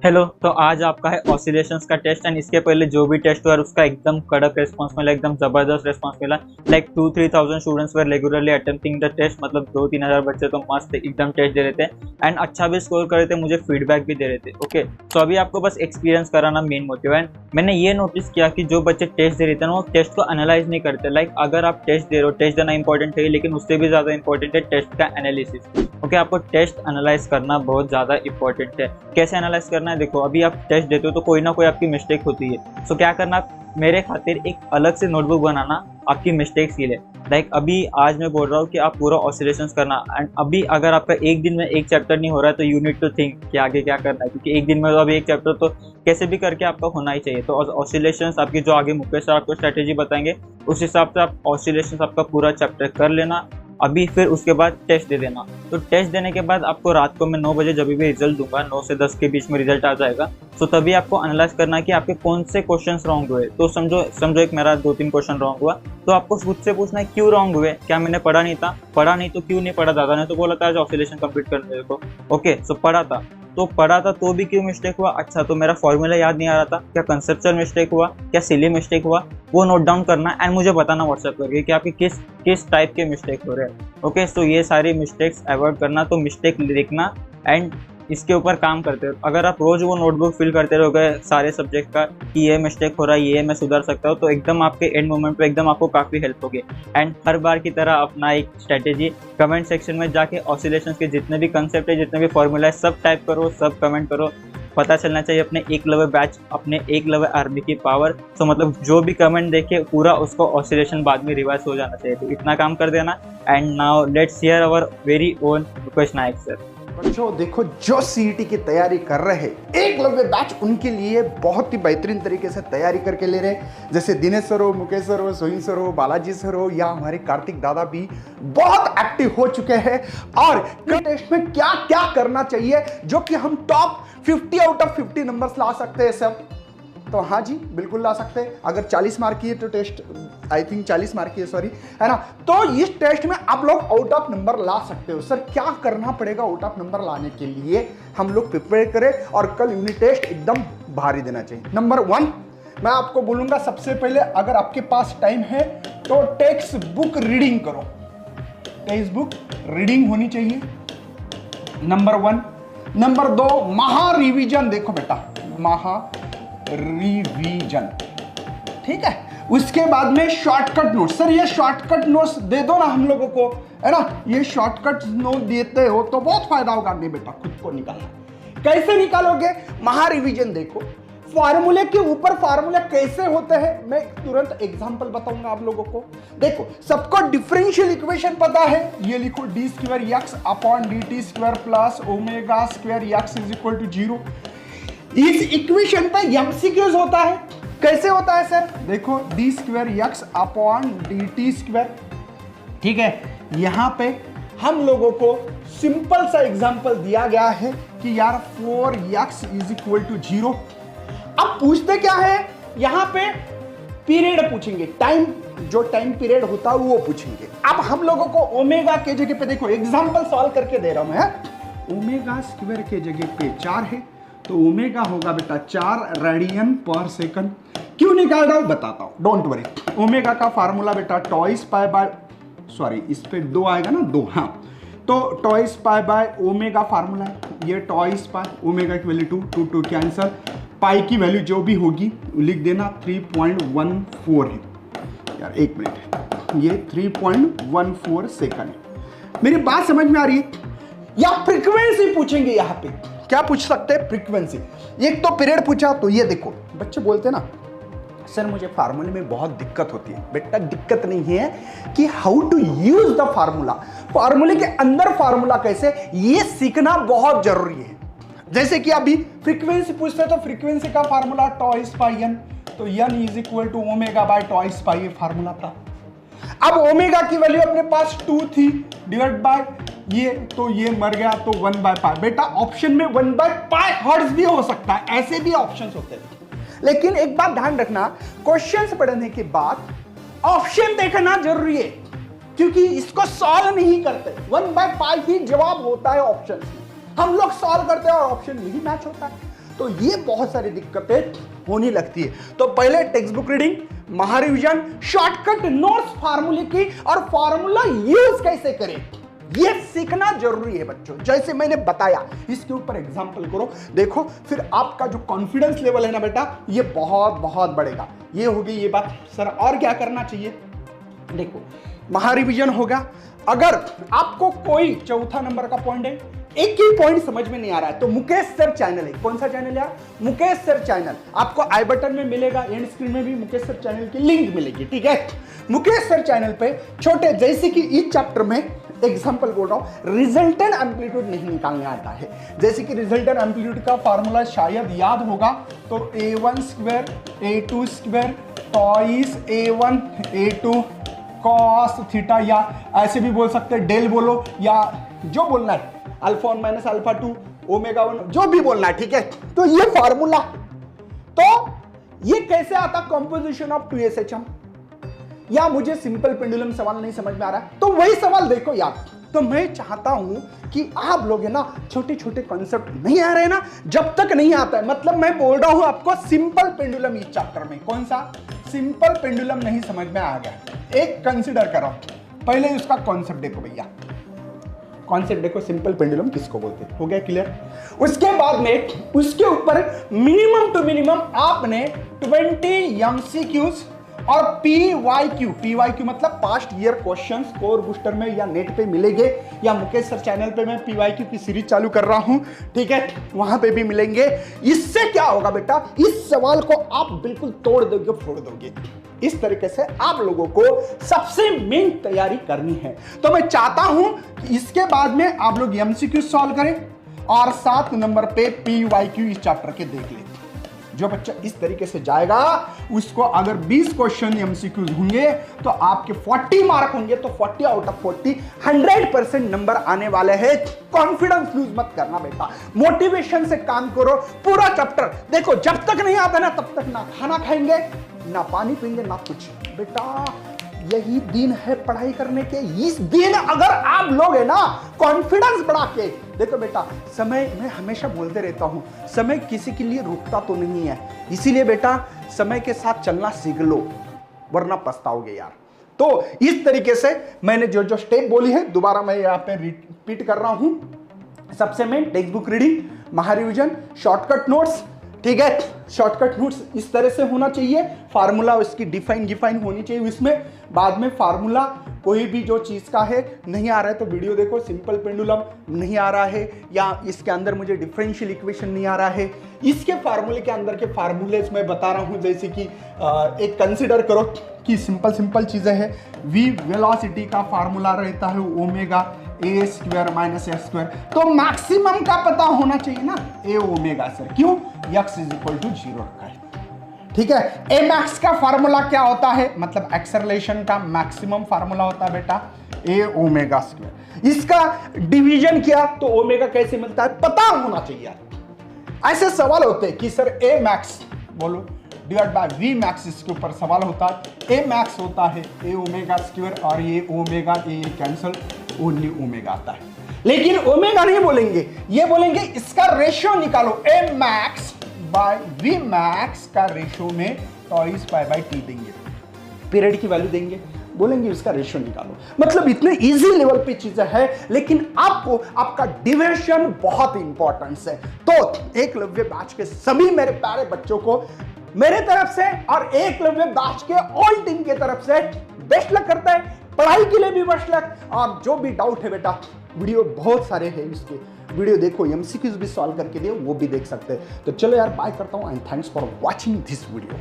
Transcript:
Hello. तो आज आपका है ऑसिलेशंस का टेस्ट एंड इसके पहले जो भी टेस्ट हुआ उसका एकदम कड़क रिस्पांस मिला, एकदम जबरदस्त रिस्पांस मिला। Like 2-3,000 students were regularly attempting the test, मतलब 2-3 हज़ार बच्चे तो मस्त एकदम टेस्ट दे रहे थे एंड अच्छा भी स्कोर कर रहे थे, मुझे फीडबैक भी दे रहे थे। ओके, तो अभी आपको बस एक्सपीरियंस कराना मेन मोटिव है। मैंने ये नोटिस किया कि जो बच्चे टेस्ट दे रहे थे ना वो टेस्ट को एनालाइज नहीं करते। लाइक अगर आप टेस्ट दे रहे हो, टेस्ट देना इंपॉर्टेंट है, लेकिन उससे भी ज़्यादा इंपॉर्टेंट है टेस्ट का एनालिसिस। ओके, आपको टेस्ट एनालाइज करना बहुत ज़्यादा इंपॉर्टेंट है। कैसे एनालाइज करना है, देखो अभी आप टेस्ट देते हो तो कोई ना कोई आपकी मिस्टेक होती है। सो क्या करना, मेरे खातिर एक अलग से नोटबुक बनाना आपकी मिस्टेक्स के लिए। लाइक अभी आज मैं बोल रहा हूँ कि आप पूरा ऑसिलेशंस करना एंड अभी अगर आपका एक दिन में एक चैप्टर नहीं हो रहा है तो यू नीड टू थिंक कि आगे क्या करना है, क्योंकि एक दिन में तो अभी एक चैप्टर तो कैसे भी करके आपका होना ही चाहिए। तो ऑसिलेशंस आपकी जो आगे मुकेश सर आपको स्ट्रेटेजी बताएंगे उस हिसाब से आप ऑसिलेशंस आपका पूरा चैप्टर कर लेना अभी, फिर उसके बाद टेस्ट दे देना। तो टेस्ट देने के बाद आपको रात को मैं 9 बजे जब भी रिजल्ट दूंगा, 9 से 10 के बीच में रिजल्ट आ जाएगा। तो तभी आपको एनालाइज करना है कि आपके कौन से क्वेश्चंस रॉन्ग हुए। तो समझो एक मेरा 2-3 क्वेश्चन रॉन्ग हुआ तो आपको खुद से पूछना है क्यों रॉन्ग हुए, क्या मैंने पढ़ा नहीं था, पढ़ा नहीं तो क्यों नहीं पढ़ा, दादा ने तो बोला था आज ऑसिलेशन कंप्लीट करने को। ओके, सो पढ़ा था तो भी क्यों मिस्टेक हुआ, अच्छा तो मेरा फॉर्मूला याद नहीं आ रहा था, क्या कंसेप्चुअल मिस्टेक हुआ, क्या सिली मिस्टेक हुआ, वो नोट डाउन करना एंड मुझे बताना व्हाट्सएप करके कि आपके किस टाइप के मिस्टेक हो रहे हैं। ओके, तो ये सारी मिस्टेक्स अवॉइड करना, तो मिस्टेक लिखना एंड इसके ऊपर काम करते हो। अगर आप रोज वो नोटबुक फिल करते रहोगे सारे सब्जेक्ट का कि ये मिस्टेक हो रहा है, ये मैं सुधार सकता हूँ, तो एकदम आपके एंड मोमेंट पे एकदम आपको काफ़ी हेल्प होगी। एंड हर बार की तरह अपना एक स्ट्रेटेजी, कमेंट सेक्शन में जाके ऑसिलेशंस के जितने भी कंसेप्ट है, जितने भी फॉर्मूला है, सब टाइप करो, सब कमेंट करो। पता चलना चाहिए अपने एकलव्य बैच, अपने एकलव्य आर्मी की पावर। तो मतलब जो भी कमेंट देखे पूरा उसको ऑसिलेशन बाद में रिवाइज हो जाना चाहिए। तो इतना काम कर देना। And now let's hear our very own Mukesh Nayak sir. बच्चों देखो, जो सीईटी की तैयारी कर रहे हैं एकलव्य बैच उनके लिए बहुत ही बेहतरीन तरीके से तैयारी करके ले रहे हैं। जैसे दिनेश सर हो, मुकेश सर हो, सोहिन सर हो, बालाजी सर हो या हमारे कार्तिक दादा भी बहुत एक्टिव हो चुके हैं। और टेस्ट में क्या क्या करना चाहिए जो कि हम टॉप 50 आउट ऑफ 50 नंबर्स ला सकते हैं सब, तो हाँ जी बिल्कुल ला सकते हैं। अगर 40 मार्क की है तो टेस्ट, आई थिंक 40 मार्क की है, सॉरी, है ना। तो इस टेस्ट में आप लोग आउट ऑफ नंबर ला सकते हो। सर क्या करना पड़ेगा आउट ऑफ नंबर लाने के लिए, हम लोग प्रिपेयर करें और कल यूनिट टेस्ट एकदम भारी देना चाहिए। नंबर 1 मैं आपको बोलूंगा, सबसे पहले अगर आपके पास टाइम है तो टेक्स्ट बुक रीडिंग करो। टेक्स्ट बुक रीडिंग होनी चाहिए, नंबर 1। नंबर 2 महा रिवीजन, देखो बेटा महा रिवीजन, ठीक है। उसके बाद में शॉर्टकट नोट्स। सर ये शॉर्टकट नोट्स दे दो ना हम लोगों को, है ना। ये शॉर्टकट नोट देते हो तो बहुत फायदा होगा। नहीं बेटा, खुद को निकालना। कैसे निकालोगे, महा रिवीजन देखो, फार्मूले के ऊपर फार्मूले कैसे होते हैं मैं तुरंत एग्जांपल बताऊंगा आप लोगों को। देखो सबको डिफरेंशियल इक्वेशन पता है, ये लिखो d2x/dt² प्लस ω² x 0। इस इक्वेशन पे एमसीक्यूज होता है। कैसे होता है सर, देखो d2x/dt², ठीक है। यहां पे हम लोगों को सिंपल सा एग्जांपल दिया गया है कि यार 4x = 0। अब पूछते क्या है, यहां पे पीरियड पूछेंगे, टाइम, जो टाइम पीरियड होता है वो पूछेंगे। अब हम लोगों को ओमेगा के जगह पे, देखो एग्जांपल सॉल्व करके दे रहा हूं मैं, ω² के जगह पे 4 है तो ओमेगा होगा बेटा 4 रेडियन पर सेकंड। क्यों निकाल रहा हूं बताता हूं, डोंट वरी। ओमेगा का फार्मूला बेटा टॉइस पाई बाय, सॉरी इस पे 2 आएगा ना, 2, हाँ, तो twice pi by omega formula है, ये टॉइस पाई, ओमेगा की वैल्यू 2 कैंसर, पाई की वैल्यू जो भी होगी लिख देना, 3.14 है। यार एक मिनट, ये 3.14 सेकंड है। मेरी बात समझ में आ रही है। या फ्रीक्वेंसी पूछेंगे, यहां पे क्या पूछ सकते हैं, फ्रीक्वेंसी। एक तो पीरियड पूछा, तो ये देखो बच्चे बोलते हैं ना सर मुझे फार्मूले में बहुत दिक्कत होती है। बेटा दिक्कत नहीं है कि how to use the formula, फार्मूले के अंदर फार्मूला कैसे, ये सीखना बहुत जरूरी है। जैसे कि अभी फ्रीक्वेंसी पूछते हैं तो फ्रीक्वेंसी का फार्मूला टॉइस पाई n, तो n = ω/टॉइस पाई, फार्मूला था। अब ओमेगा की वैल्यू अपने पास 2 थी, डिवाइड बाय ये, तो ये मर गया तो 1/π। बेटा ऑप्शन में 1/π हर्ट्ज भी हो सकता है, ऐसे भी ऑप्शंस होते हैं। लेकिन एक बात ध्यान रखना, क्वेश्चंस पढ़ने के बाद ऑप्शन देखना जरूरी है, क्योंकि इसको सॉल्व नहीं करते, 1/π ही जवाब होता है ऑप्शन। हम लोग सॉल्व करते हैं और ऑप्शन नहीं मैच होता है। तो ये बहुत सारी दिक्कतें होने लगती है। तो पहले टेक्स्ट बुक रीडिंग, महारिविजन, शॉर्टकट नोट्स फार्मूले की और फार्मूला यूज कैसे करें ये सीखना जरूरी है बच्चों। जैसे मैंने बताया इसके ऊपर एग्जांपल करो, देखो फिर आपका जो कॉन्फिडेंस लेवल है ना बेटा ये बहुत बहुत बढ़ेगा। ये होगी ये बात। सर और क्या करना चाहिए? देखो महारिविजन होगा। अगर आपको कोई चौथा नंबर का पॉइंट है, एक ही पॉइंट समझ में नहीं आ रहा है, तो मुकेश सर चैनल है। कौन सा चैनल यार? Mukesh sir channel. आपको आई बटन में मिलेगा, एंड स्क्रीन में भी मुकेश सर चैनल की लिंक मिलेगी, ठीक है। मुकेश सर चैनल पे छोटे, जैसे कि इस चैप्टर में एग्जांपल बोल रहा हूं, रिजल्टेंट एम्पलीट्यूड नहीं निकालने आता है। जैसे कि रिजल्टेंट एम्पलीट्यूड का फार्मूला शायद याद होगा, तो a1 square a2 square twice a1 a2 cos theta, या ऐसे भी बोल सकते हैं डेल बोलो, या जो बोलना है अल्फा 1 माइनस अल्फा 2 ओमेगा 1, जो भी बोलना है, ठीक है। तो ये फार्मूला, तो ये कैसे आता? कंपोजिशन ऑफ 2SHM, या मुझे सिंपल पेंडुलम सवाल नहीं समझ में आ रहा है तो वही सवाल देखो यार। तो मैं चाहता हूं कि आप लोग है ना छोटे छोटे कॉन्सेप्ट नहीं आ रहे ना, जब तक नहीं आता है, मतलब मैं बोल रहा हूं आपको सिंपल पेंडुलम इस चैप्टर में, कौन सा सिंपल पेंडुलम नहीं समझ में आ गया, एक कंसिडर करो। पहले उसका कॉन्सेप्ट देखो भैया, कॉन्सेप्ट देखो, सिंपल पेंडुलम किसको बोलते हैं, हो गया क्लियर। उसके बाद में उसके ऊपर मिनिमम टू मिनिमम आपने 20 MCQs और PYQ मतलब past year questions core booster में या नेट पे मिलेंगे, या मुकेश सर चैनल पे मैं PYQ की सीरीज चालू कर रहा हूं, ठीक है, वहां पे भी मिलेंगे। इससे क्या होगा बेटा, इस सवाल को आप बिल्कुल तोड़ दोगे, फोड़ दोगे। इस तरीके से आप लोगों को सबसे मेन तैयारी करनी है। तो मैं चाहता हूं कि इसके बाद में आप लोग MCQ सॉल्व करें और 7 नंबर पे PYQ इस चैप्टर के देख लें। जो बच्चा इस तरीके से जाएगा उसको अगर 20 क्वेश्चन MCQs होंगे तो आपके 40 मार्क होंगे, तो 40 आउट ऑफ 40 100% नंबर आने वाले हैं। कॉन्फिडेंस लूज मत करना बेटा, मोटिवेशन से काम करो। पूरा चैप्टर देखो, जब तक नहीं आता ना तब तक ना खाना खाएंगे, ना पानी पीएंगे, ना कुछ। बेटा यही दिन है पढ़ाई करने के। इस दिन अगर आप लोग है ना कॉन्फिडेंस बढ़ा के देखो बेटा, समय मैं हमेशा बोलते रहता हूं, समय किसी के लिए रुकता तो नहीं है, इसीलिए बेटा समय के साथ चलना सीख लो, वरना पछताओगे यार। तो इस तरीके से मैंने जो जो स्टेप बोली है दोबारा मैं यहाँ पे रिपीट कर रहा हूं। सबसे मेन टेक्स्ट बुक रीडिंग, महारिविजन, शॉर्टकट नोट्स, ठीक है। शॉर्टकट नोट्स इस तरह से होना चाहिए, फार्मूला उसकी डिफाइन होनी चाहिए इसमें। बाद में फार्मूला कोई भी जो चीज का है नहीं आ रहा है तो वीडियो देखो, सिंपल पेंडुलम नहीं आ रहा है, या इसके अंदर मुझे डिफरेंशियल इक्वेशन नहीं आ रहा है, इसके फार्मूले के अंदर के फार्मूलेस मैं बता रहा हूं। जैसे कि एक कंसिडर करो कि सिंपल चीजें हैं। v वेलोसिटी का फार्मूला रहता है omega a square minus s square, तो मैक्सिमम का पता होना चाहिए ना, a ओमेगा सर, क्यों? x इज इक्वल टू 0 रखा है, ठीक है। a मैक्स का फार्मूला क्या होता है, मतलब एक्सेलरेशन का मैक्सिमम फार्मूला होता है बेटा a ओमेगा स्क्वायर। इसका डिवीजन किया तो ओमेगा कैसे मिलता है पता होना चाहिए। ऐसे सवाल होते हैं कि सर a मैक्स बोलो डिवाइड बाय v मैक्स, इसके ऊपर सवाल होता है। a मैक्स होता है a ओमेगा स्क्वायर, और ये ओमेगा ये कैंसल, ओनली ओमेगा आता है। लेकिन ओमेगा नहीं बोलेंगे, ये बोलेंगे इसका रेशियो निकालो, a max bye v max का रेशियो में टॉइस पाई बाय t देंगे, पीरियड की वैल्यू देंगे, बोलेंगे इसका रेशियो निकालो। मतलब इतने इजी लेवल पे चीजें है, लेकिन आपको आपका डिविजन बहुत इंपॉर्टेंस है। तो एकलव्य बैच के सभी मेरे प्यारे बच्चों को मेरे तरफ से और एकलव्य बैच के ऑल टीम के तरफ से बेस्ट लक करता है, पढ़ाई के लिए भी बेस्ट लक। और जो भी डाउट है बेटा, वीडियो बहुत सारे हैं इसके, वीडियो देखो, MCQs भी सॉल्व करके दिए, वो भी देख सकते हैं। तो चलो यार बाय करता हूं, and thanks for watching this video.